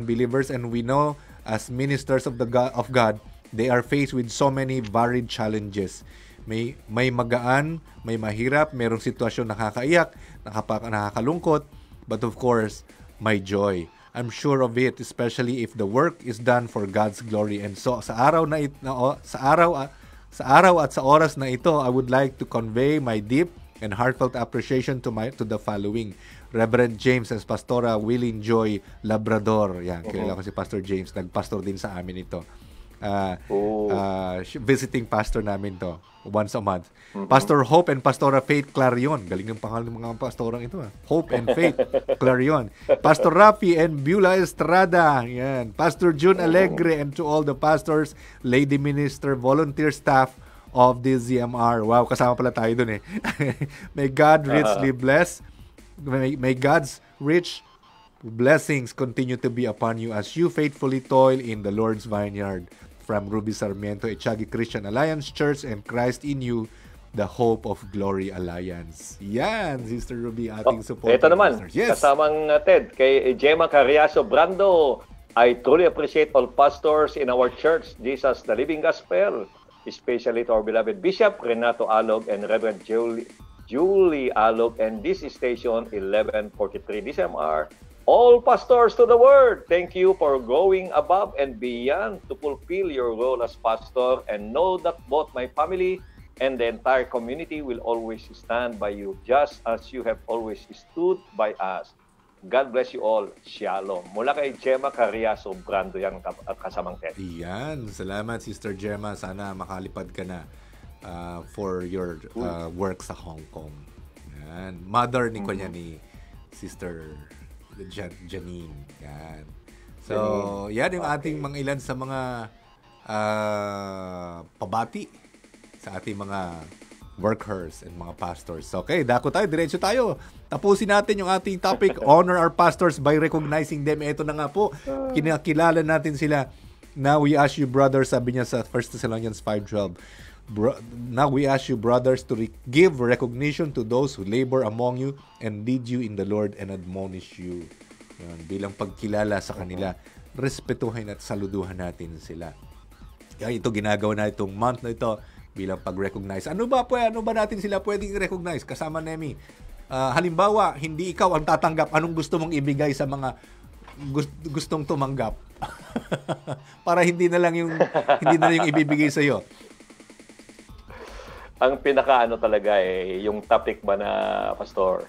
believers, and we know as ministers of God, they are faced with so many varied challenges. May magaan, may mahirap, merong sitwasyon nakakaiyak, nakakalungkot, but of course, may joy. I'm sure of it, especially if the work is done for God's glory. And so sa araw at sa oras na ito, I would like to convey my deep and heartfelt appreciation to the following: Reverend James and Pastora Willing Joy Labrador. Yan, kilala ko si Pastor James, nagpastor din sa amin ito. Visiting pastor namin to once a month. Pastor Hope and Pastora Faith Clarion. Galing ng pangalan ng mga pastorang ito. Hope and Faith Clarion. Pastor Rafi and Beulah Estrada. Yan. Pastor June Alegre, and to all the pastors, lady minister, volunteer staff of the ZMR. Wow, kasama pala tayo dun eh. May God richly bless. May God's rich blessings continue to be upon you as you faithfully toil in the Lord's vineyard. From Ruby Sarmiento, Echagi Christian Alliance Church, and Christ in You, the Hope of Glory Alliance. Yan, Sister Ruby, ating support. Ito naman, yes. Kasamang Ted, kay Gemma Carriazo Brando. I truly appreciate all pastors in our church, Jesus the Living Gospel, especially to our beloved Bishop Renato Alog and Reverend Julie Alog, and this is station 1143 DCMR. All pastors to the word, thank you for going above and beyond to fulfill your role as pastor, and know that both my family and the entire community will always stand by you, just as you have always stood by us. God bless you all. Shalom. Mula kay Gemma Carriazo Brando yan at kasamang Ted. Yan. Salamat, Sister Gemma. Sana makalipad ka na for your work sa Hong Kong. Yan. Mother ni kanya ni Sister Janine. Yan. So, yan yung ating mga ilan sa mga pabati sa ating mga workers and mga pastors. Okay, dako tayo, diretso tayo. Tapusin natin yung ating topic, honor our pastors by recognizing them. Ito na nga po, kinakilala natin sila. Now we ask you, brothers, sabi niya sa 1 Thessalonians 5:12, now we ask you, brothers, to give recognition to those who labor among you and lead you in the Lord and admonish you. Yan, bilang pagkilala sa kanila, respetuhin at saluduhan natin sila. Kaya ito ginagawa na itong month na ito bilang pag-recognize. Ano ba natin sila pwedeng i-recognize? Kasama Nemi. Halimbawa, hindi ikaw ang tatanggap, anong gusto mong ibigay sa mga gustong tumanggap? Para hindi na lang yung ibibigay sa iyo. Ang pinakaano talaga yung topic ba na pastor,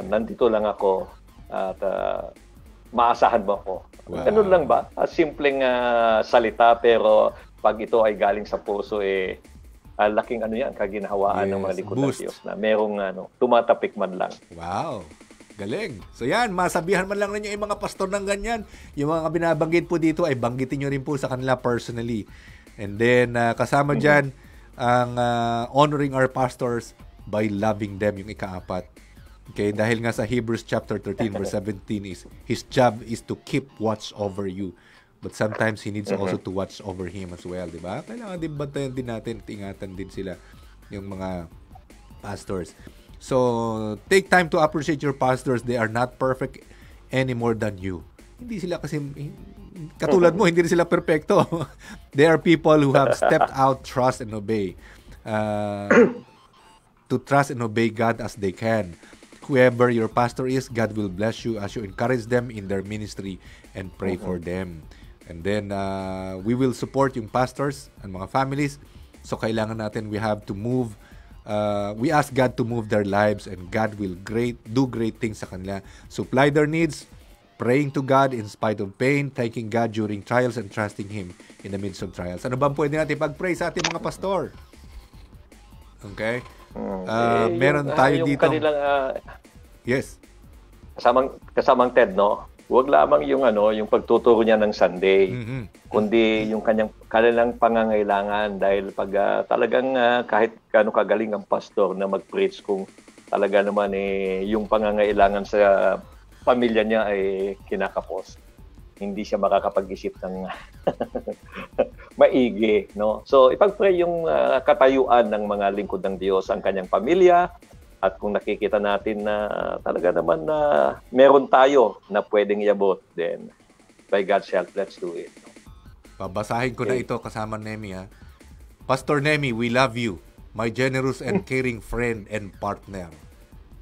nandito lang ako at maasahan mo ako. Wow. Ganun lang ba? Simpleng salita, pero pag ito ay galing sa puso, laking kaginhawaan ng mga likod ng Diyos na merong tumatapik man lang. Wow. Galing. So yan, masabihan man lang ninyo yung mga pastor ng ganyan. Yung mga binabanggit po dito ay banggitin nyo rin po sa kanila personally. And then, kasama dyan, ang honoring our pastors by loving them, yung ikaapat. Okay, dahil nga sa Hebrews chapter 13 verse 17 is his job is to keep watch over you, but sometimes he needs also to watch over him as well, di ba? Kailangan din bantayan din natin, ingatan din sila yung mga pastors. So take time to appreciate your pastors. They are not perfect any more than you. Hindi sila kasi katulad mo, hindi rin sila perfecto. They are people who have stepped out, trust and obey. To trust and obey God as they can. Whoever your pastor is, God will bless you as you encourage them in their ministry and pray for them. And then, we will support yung pastors and mga families. So, kailangan natin, we have to move. We ask God to move their lives, and God will do great things sa kanila. Supply their needs, praying to God in spite of pain, thanking God during trials, and trusting Him in the midst of trials. Ano bang pwede natin pag-pray sa ating mga pastor? Okay? Meron tayo dito. Yes. Kasamang Ted, no? Huwag lamang yung pagtuturo niya ng Sunday, kundi yung kanilang pangangailangan, dahil pag talagang kahit gaano kagaling ang pastor na mag-preach, kung talaga naman yung pangangailangan sa pamilya niya ay kinakapos, hindi siya makakapag-isip ng maigi, no? So ipag-pray yung katayuan ng mga lingkod ng Diyos, ang kanyang pamilya At kung nakikita natin na talaga naman na meron tayo na pwedeng iabot, then by God's help, let's do it. Babasahin ko na ito kasama Nemi, ha. Pastor Nemi, we love you. My generous and caring friend and partner.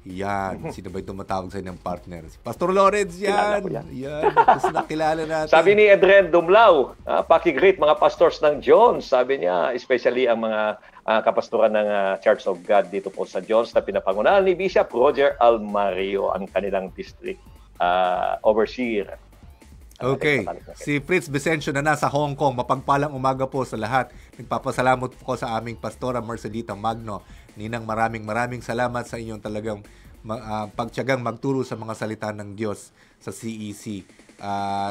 Yan. Sino ba yung tumatawag sa inyong partner? Si Pastor Lawrence, yan. Yan. Tapos nakilala natin. Sabi ni Edren Dumlao, paki-greet mga pastors ng Jones. Sabi niya, especially ang mga kapastoran ng Church of God dito po sa Jones na pinapangunahan ni Bishop Roger Almario, ang kanilang district overseer. Okay. Si Fritz Vicencio na nasa Hong Kong. Mapagpalang umaga po sa lahat. Nagpapasalamat po sa aming pastora Marcelita Magno. Ninang, maraming salamat sa inyong talagang pagtiyagang magturo sa mga salita ng Diyos sa CEC.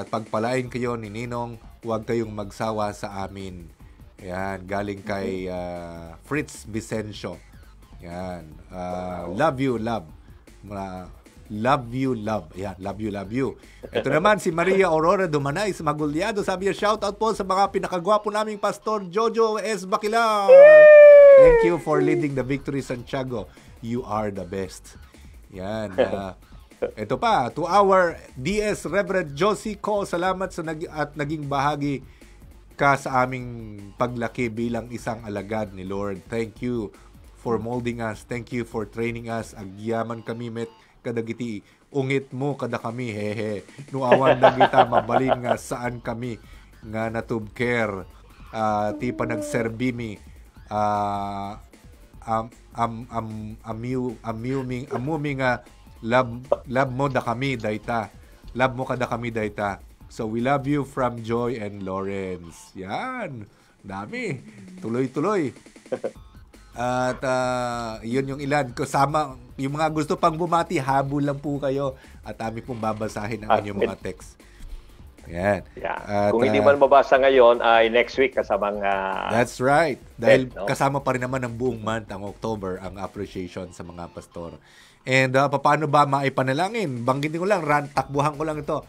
Pagpalain kayo ni Ninong, huwag kayong magsawa sa amin. Yan, galing kay Fritz Vicencio. Yan. Love you, love. Love you, love. Ayan, love you. Ito naman si Maria Aurora Dumanay sa Magulyado. Sabi niya, shout out po sa mga pinakagwapo naming Pastor Jojo S. Bacila. Thank you for leading the Victory Santiago. You are the best. Yan. Ito pa, to our DS Reverend Josie Ko, salamat sa naging bahagi ka sa aming paglaki bilang isang alagad ni Lord. Thank you for molding us. Thank you for training us. Agyaman kami met kadagiti ungit mo kada kami hehe nuawan na kita mabalin nga saan kami nga natubker ti panagserbimi amumi nga love mo da kami dayta, love mo kada kami dayta. So we love you from Joy and Lawrence. Yan, dami, tuloy at yun yung ilan. Kasama yung mga gusto pang bumati, habol lang po kayo at amin pong babasahin ang inyong mga text. Yan. Yeah. At, kung hindi man mabasa ngayon, ay next week kasamang that's right. Dahil kasama pa rin naman ng buong month ang October ang appreciation sa mga pastor. And paano ba maipanalangin? Banggitin ko lang, takbuhan ko lang ito.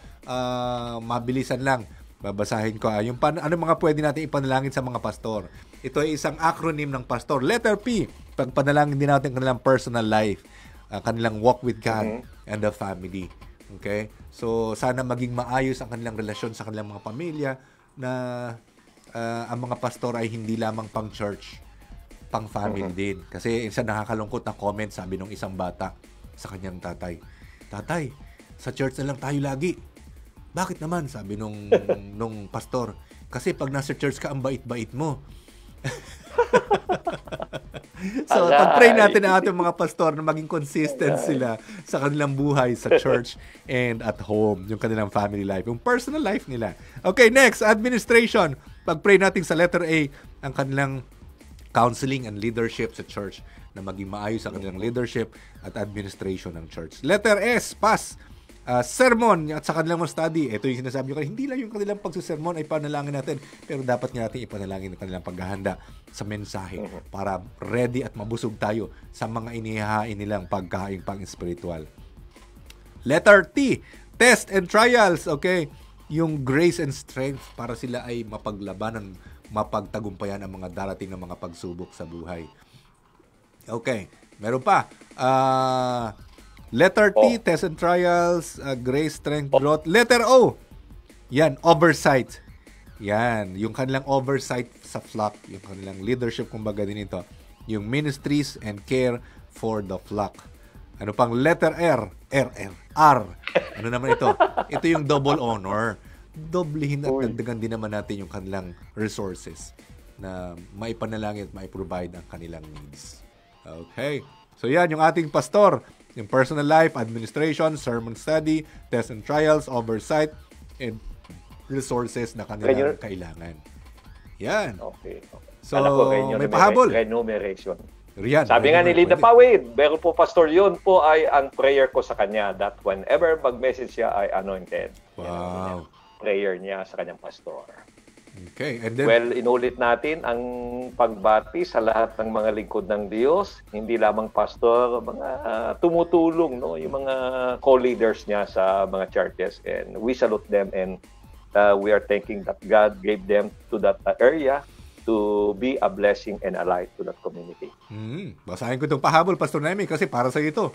Mabilisan lang. Babasahin ko. Yung ano mga pwede natin ipanalangin sa mga pastor. Ito ay isang acronym ng pastor. Letter P. Pagpanalangin din natin kanilang personal life, kanilang walk with God and the family. Okay? So, sana maging maayos ang kanilang relasyon sa kanilang mga pamilya na ang mga pastor ay hindi lamang pang church, pang family din. Kasi isa nakakalungkot na comment, sabi nung isang bata sa kanyang tatay, "Tatay, sa church na lang tayo lagi." "Bakit naman?" sabi nung pastor. "Kasi pag nasa church ka, ang bait-bait mo." So, pag-pray natin ang ating mga pastor na maging consistent sila sa kanilang buhay sa church and at home, yung kanilang family life, yung personal life nila. Okay, next, administration. Pag-pray natin sa letter A ang kanilang counseling and leadership sa church, na maging maayos ang kanilang leadership at administration ng church. Letter S, pass. Sermon at sa kanilang study. Ito yung sinasabi ko, hindi lang yung kanilang pagsusermon ay panalangin natin, pero dapat nga natin ipanalangin ang kanilang paghahanda sa mensahe para ready at mabusog tayo sa mga inihahain nilang pagkain pang-spiritual. Letter T, test and trials. Okay, yung grace and strength para sila ay mapaglabanan, mapagtagumpayan ang mga darating na mga pagsubok sa buhay. Okay, meron pa. Letter T, test and trials, grace, strength, growth. Letter O, yan, oversight. Yan, yung kanilang oversight sa flock, yung kanilang leadership, kumbaga din ito. Yung ministries and care for the flock. Ano pang letter R? Ano naman ito? Ito yung double honor. Doblehin at dagdagan din naman natin yung kanilang resources na maipanalangin at maiprovide ang kanilang needs. Okay. So yan, yung ating pastor. Yung personal life, administration, sermon study, test and trials, oversight, and resources na kanilang kailangan. Yan. Okay. So, may pahabol. Remuneration. Riyan, sabi nga ni Linda Pawid, meron po pastor, yun po ay ang prayer ko sa kanya that whenever mag-message siya ay anointed. Wow. Prayer niya sa kanyang pastor. Okay. And then, well, inulit natin ang pagbati sa lahat ng mga lingkod ng Diyos, hindi lamang pastor, mga tumutulong, no, yung mga co-leaders niya sa mga churches, and we salute them, and we are thanking that God gave them to that area to be a blessing and a light to that community. Basahin ko itong pahabol, Pastor Nemi, kasi para sa ito.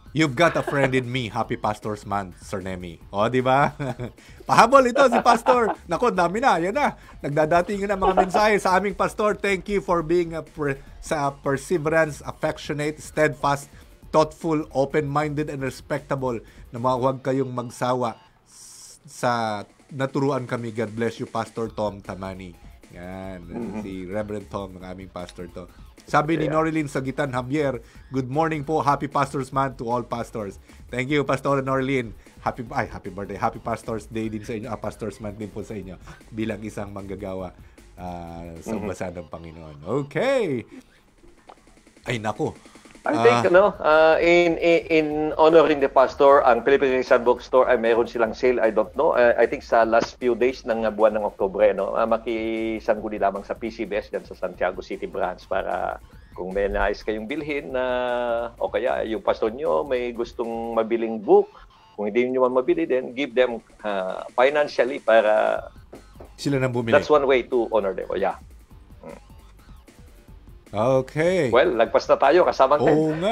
You've got a friend in me. Happy Pastor's Month, Sir Nemi. O, di ba? Pahabol ito si Pastor. Nako, dami na. Yan na. Nagdadating na mga mensahe sa aming Pastor. Thank you for being sa perseverance, affectionate, steadfast, thoughtful, open-minded, and respectable. Na huwag kayong magsawa sa naturuan kami. God bless you, Pastor Tom Tamani. Yan. Si Reverend Tom, ng aming pastor to. Sabi ni Norilyn Sagitan Javier, good morning po, happy Pastor's Month to all pastors. Thank you, Pastor Norilyn. Happy birthday, happy Pastor's Day din sa inyo, Pastor's Month din po sa inyo bilang isang manggagawa sa basa ng Panginoon. Okay. Ay, nako. I think, in honoring the pastor, ang Philippine Sun Bookstore ay meron silang sale, I don't know. I think sa last few days ng buwan ng Oktubre, makisangguni lamang sa PCBS dyan sa Santiago City branch para kung may nais kayong bilhin o kaya yung pastor nyo may gustong mabiling book, kung hindi nyo man mabili din, give them financially para sila nang bumili. That's one way to honor them. Yeah. Okay. Well, lagpas na tayo, kasamang Oo nga.